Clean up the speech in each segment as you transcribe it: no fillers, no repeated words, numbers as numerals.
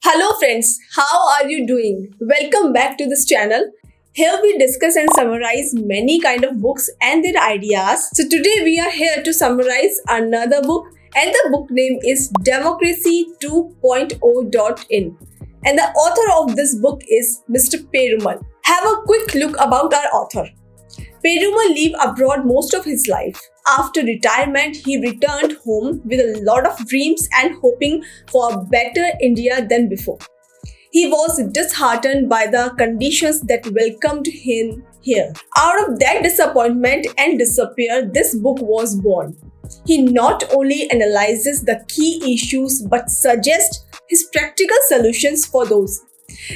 Hello friends, how are you doing? Welcome back to this channel. Here we discuss and summarize many kind of books and their ideas. So today we are here to summarize another book and the book name is Democracy 2.0.in and the author of this book is Mr. Perumal. Have a quick look about our author. Perumal lived abroad most of his life. After retirement, he returned home with a lot of dreams and hoping for a better India than before. He was disheartened by the conditions that welcomed him here. Out of that disappointment and despair, this book was born. He not only analyzes the key issues but suggests his practical solutions for those.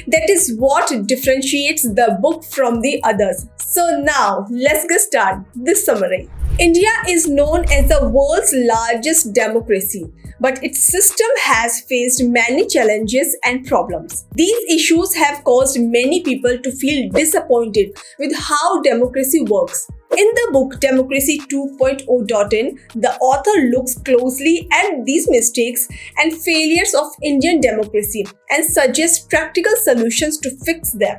That is what differentiates the book from the others. So now, let's get started this summary. India is known as the world's largest democracy, but its system has faced many challenges and problems. These issues have caused many people to feel disappointed with how democracy works. In the book Democracy 2.0.in, the author looks closely at these mistakes and failures of Indian democracy and suggests practical solutions to fix them.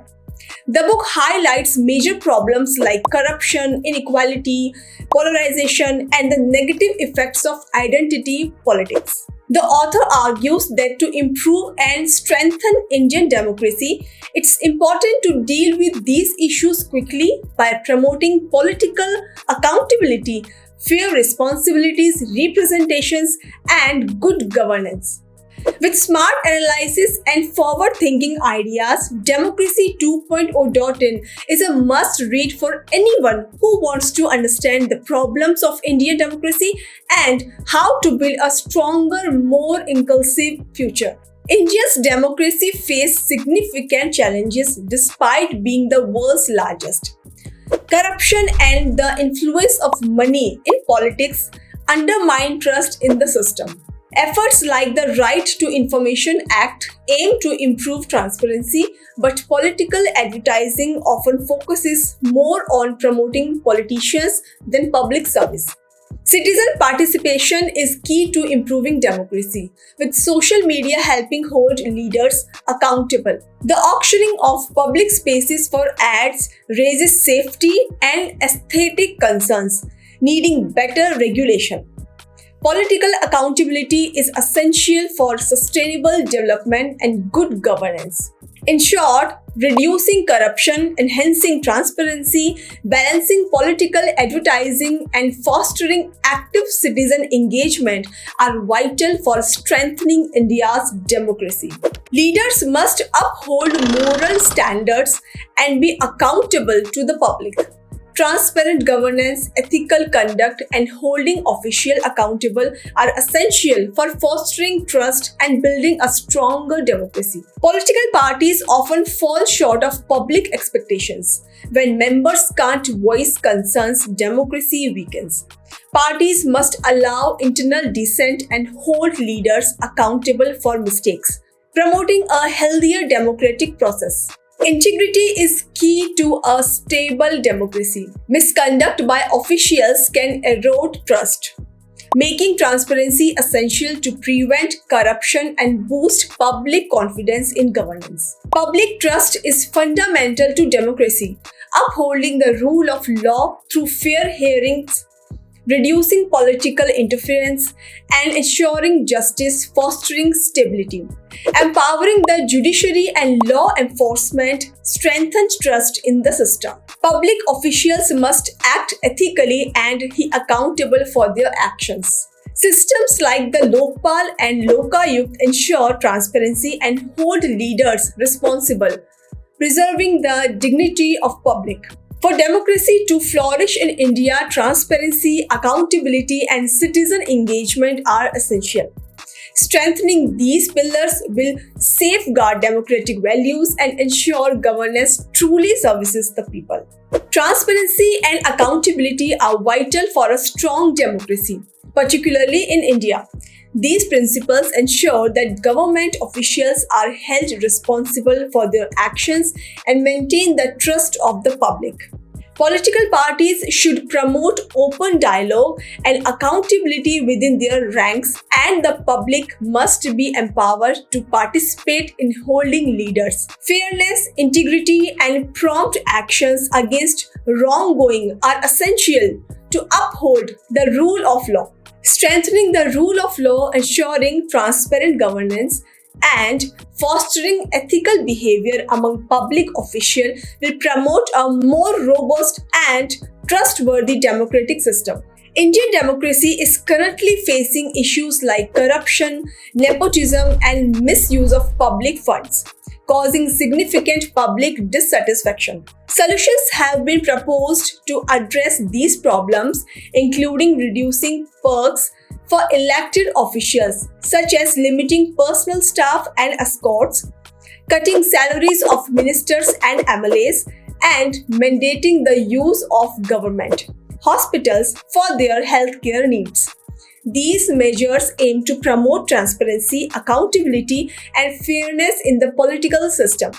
The book highlights major problems like corruption, inequality, polarization, and the negative effects of identity politics. The author argues that to improve and strengthen Indian democracy, it's important to deal with these issues quickly by promoting political accountability, fair responsibilities, representations, and good governance. With smart analysis and forward-thinking ideas, Democracy 2.0.in is a must-read for anyone who wants to understand the problems of Indian democracy and how to build a stronger, more inclusive future. India's democracy faced significant challenges despite being the world's largest. Corruption and the influence of money in politics undermine trust in the system. Efforts like the Right to Information Act aim to improve transparency, but political advertising often focuses more on promoting politicians than public service. Citizen participation is key to improving democracy, with social media helping hold leaders accountable. The auctioning of public spaces for ads raises safety and aesthetic concerns, needing better regulation. Political accountability is essential for sustainable development and good governance. In short, reducing corruption, enhancing transparency, balancing political advertising, and fostering active citizen engagement are vital for strengthening India's democracy. Leaders must uphold moral standards and be accountable to the public. Transparent governance, ethical conduct, and holding officials accountable are essential for fostering trust and building a stronger democracy. Political parties often fall short of public expectations. When members can't voice concerns, democracy weakens. Parties must allow internal dissent and hold leaders accountable for mistakes, promoting a healthier democratic process. Integrity is key to a stable democracy. Misconduct by officials can erode trust, making transparency essential to prevent corruption and boost public confidence in governance. Public trust is fundamental to democracy, upholding the rule of law through fair hearings, reducing political interference, and ensuring justice, fostering stability. Empowering the judiciary and law enforcement strengthens trust in the system. Public officials must act ethically and be accountable for their actions. Systems like the Lokpal and Lokayukt ensure transparency and hold leaders responsible, preserving the dignity of public. For democracy to flourish in India, transparency, accountability, and citizen engagement are essential. Strengthening these pillars will safeguard democratic values and ensure governance truly services the people. Transparency and accountability are vital for a strong democracy, particularly in India. These principles ensure that government officials are held responsible for their actions and maintain the trust of the public. Political parties should promote open dialogue and accountability within their ranks, and the public must be empowered to participate in holding leaders. Fairness, integrity, and prompt actions against wrongdoing are essential to uphold the rule of law. Strengthening the rule of law, ensuring transparent governance, and fostering ethical behavior among public officials will promote a more robust and trustworthy democratic system. Indian democracy is currently facing issues like corruption, nepotism, and misuse of public funds, causing significant public dissatisfaction. Solutions have been proposed to address these problems, including reducing perks for elected officials, such as limiting personal staff and escorts, cutting salaries of ministers and MLAs, and mandating the use of government hospitals for their healthcare needs. These measures aim to promote transparency, accountability, and fairness in the political system,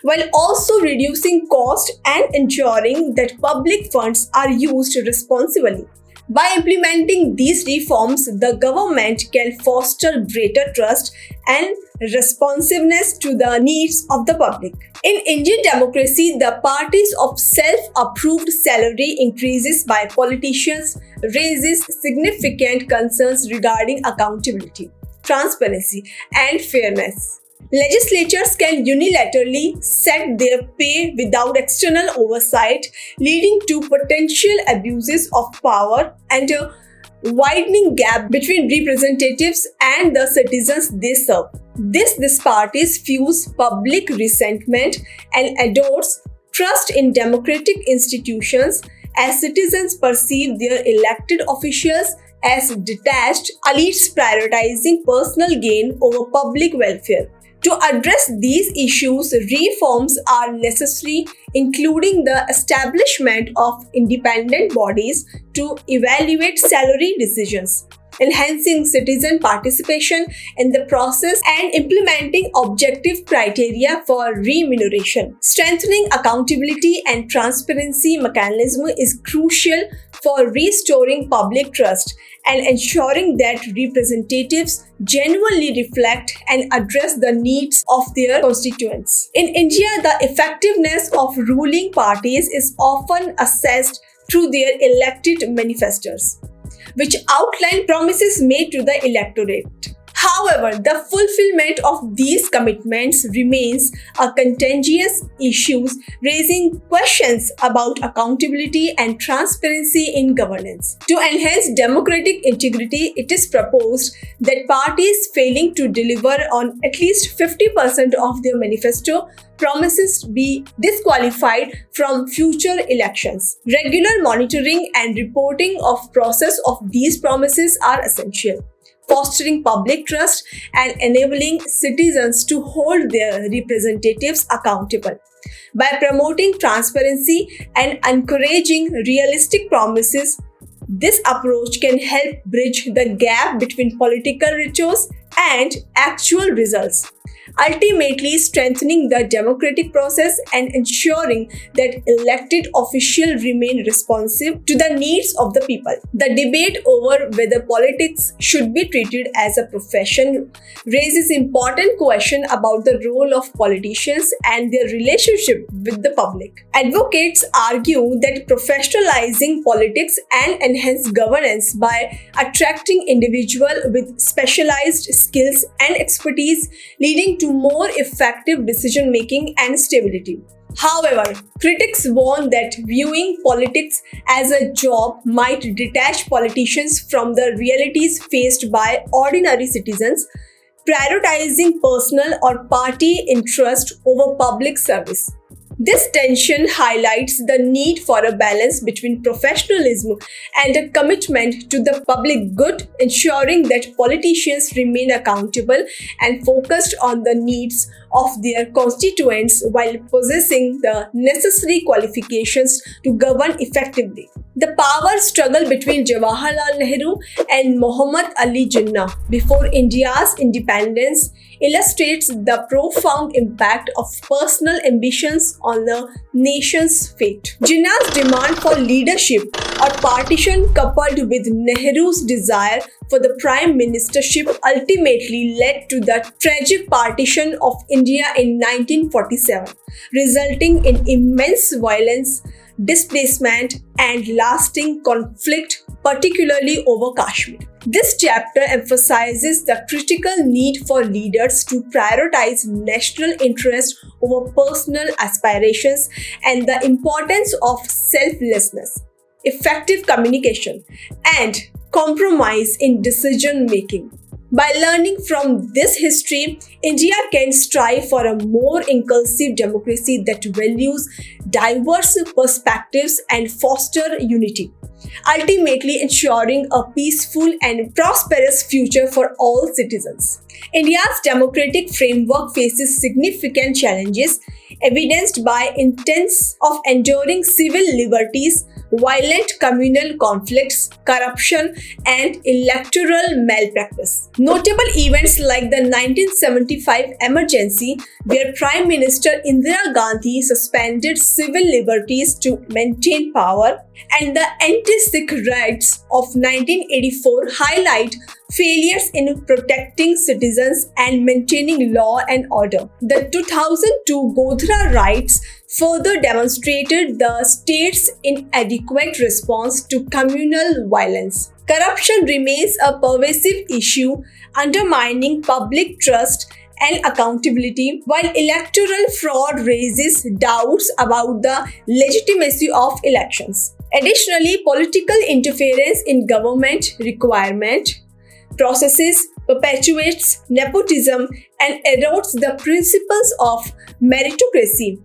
while also reducing cost and ensuring that public funds are used responsibly. By implementing these reforms, the government can foster greater trust and responsiveness to the needs of the public. In Indian democracy, the parties of self-approved salary increases by politicians raises significant concerns regarding accountability, transparency, and fairness. Legislatures can unilaterally set their pay without external oversight, leading to potential abuses of power and a widening gap between representatives and the citizens they serve. This disparities fuels public resentment and erodes trust in democratic institutions as citizens perceive their elected officials as detached elites prioritizing personal gain over public welfare. To address these issues, reforms are necessary, including the establishment of independent bodies to evaluate salary decisions, enhancing citizen participation in the process, and implementing objective criteria for remuneration. Strengthening accountability and transparency mechanism is crucial for restoring public trust and ensuring that representatives genuinely reflect and address the needs of their constituents. In India, the effectiveness of ruling parties is often assessed through their elected manifestos, which outline promises made to the electorate. However, the fulfillment of these commitments remains a contentious issue, raising questions about accountability and transparency in governance. To enhance democratic integrity, it is proposed that parties failing to deliver on at least 50% of their manifesto promises be disqualified from future elections. Regular monitoring and reporting of process of these promises are essential, fostering public trust and enabling citizens to hold their representatives accountable. By promoting transparency and encouraging realistic promises, this approach can help bridge the gap between political rituals and actual results, ultimately strengthening the democratic process and ensuring that elected officials remain responsive to the needs of the people. The debate over whether politics should be treated as a profession raises important questions about the role of politicians and their relationship with the public. Advocates argue that professionalizing politics and enhance governance by attracting individuals with specialized skills and expertise, leading to more effective decision making and stability. However, critics warn that viewing politics as a job might detach politicians from the realities faced by ordinary citizens, prioritizing personal or party interest over public service. This tension highlights the need for a balance between professionalism and a commitment to the public good, ensuring that politicians remain accountable and focused on the needs of their constituents while possessing the necessary qualifications to govern effectively. The power struggle between Jawaharlal Nehru and Muhammad Ali Jinnah before India's independence illustrates the profound impact of personal ambitions on the nation's fate. Jinnah's demand for leadership or partition, coupled with Nehru's desire for the prime ministership, ultimately led to the tragic partition of India in 1947, resulting in immense violence, displacement, and lasting conflict, particularly over Kashmir. This chapter emphasizes the critical need for leaders to prioritize national interest over personal aspirations and the importance of selflessness, effective communication, and compromise in decision making. By learning from this history, India can strive for a more inclusive democracy that values diverse perspectives and foster unity, ultimately ensuring a peaceful and prosperous future for all citizens. India's democratic framework faces significant challenges, evidenced by instances of enduring civil liberties, violent communal conflicts, corruption, and electoral malpractice. Notable events like the 1975 emergency, where Prime Minister Indira Gandhi suspended civil liberties to maintain power, and the anti-Sikh riots of 1984 highlight failures in protecting citizens and maintaining law and order. The 2002 Godhra riots further demonstrated the state's inadequate response to communal violence. Corruption remains a pervasive issue, undermining public trust and accountability, while electoral fraud raises doubts about the legitimacy of elections. Additionally, political interference in government requirement processes perpetuates nepotism and erodes the principles of meritocracy.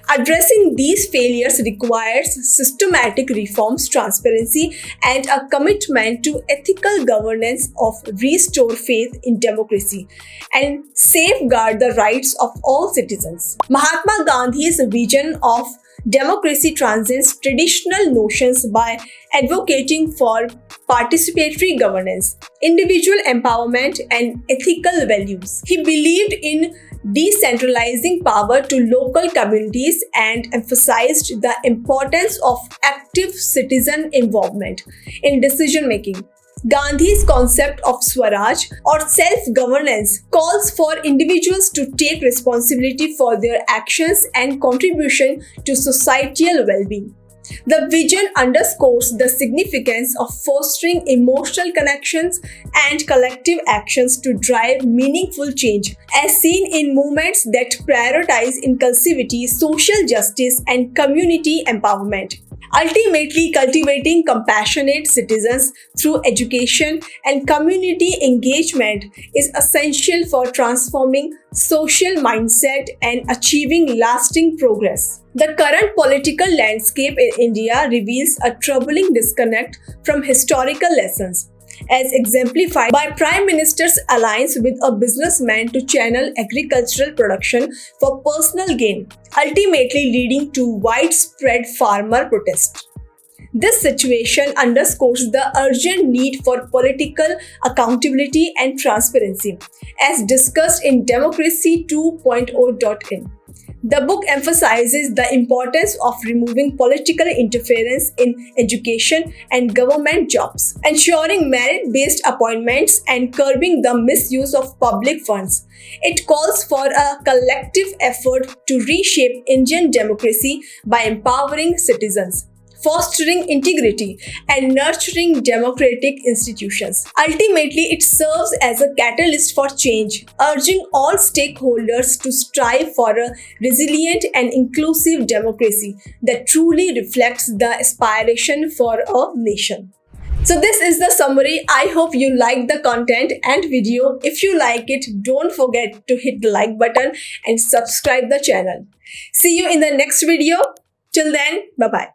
Addressing these failures requires systematic reforms, transparency, and a commitment to ethical governance of restore faith in democracy and safeguard the rights of all citizens. Mahatma Gandhi's vision of democracy transcends traditional notions by advocating for participatory governance, individual empowerment, and ethical values. He believed in decentralizing power to local communities and emphasized the importance of active citizen involvement in decision making. Gandhi's concept of Swaraj or self-governance calls for individuals to take responsibility for their actions and contribution to societal well-being. The vision underscores the significance of fostering emotional connections and collective actions to drive meaningful change, as seen in movements that prioritize inclusivity, social justice, and community empowerment. Ultimately, cultivating compassionate citizens through education and community engagement is essential for transforming social mindset and achieving lasting progress. The current political landscape in India reveals a troubling disconnect from historical lessons, as exemplified by Prime Minister's alliance with a businessman to channel agricultural production for personal gain, ultimately leading to widespread farmer protest. This situation underscores the urgent need for political accountability and transparency, as discussed in Democracy 2.0.in. The book emphasizes the importance of removing political interference in education and government jobs, ensuring merit-based appointments, and curbing the misuse of public funds. It calls for a collective effort to reshape Indian democracy by empowering citizens, fostering integrity, and nurturing democratic institutions. Ultimately, it serves as a catalyst for change, urging all stakeholders to strive for a resilient and inclusive democracy that truly reflects the aspiration for a nation. So this is the summary. I hope you liked the content and video. If you like it, don't forget to hit the like button and subscribe the channel. See you in the next video. Till then, bye-bye.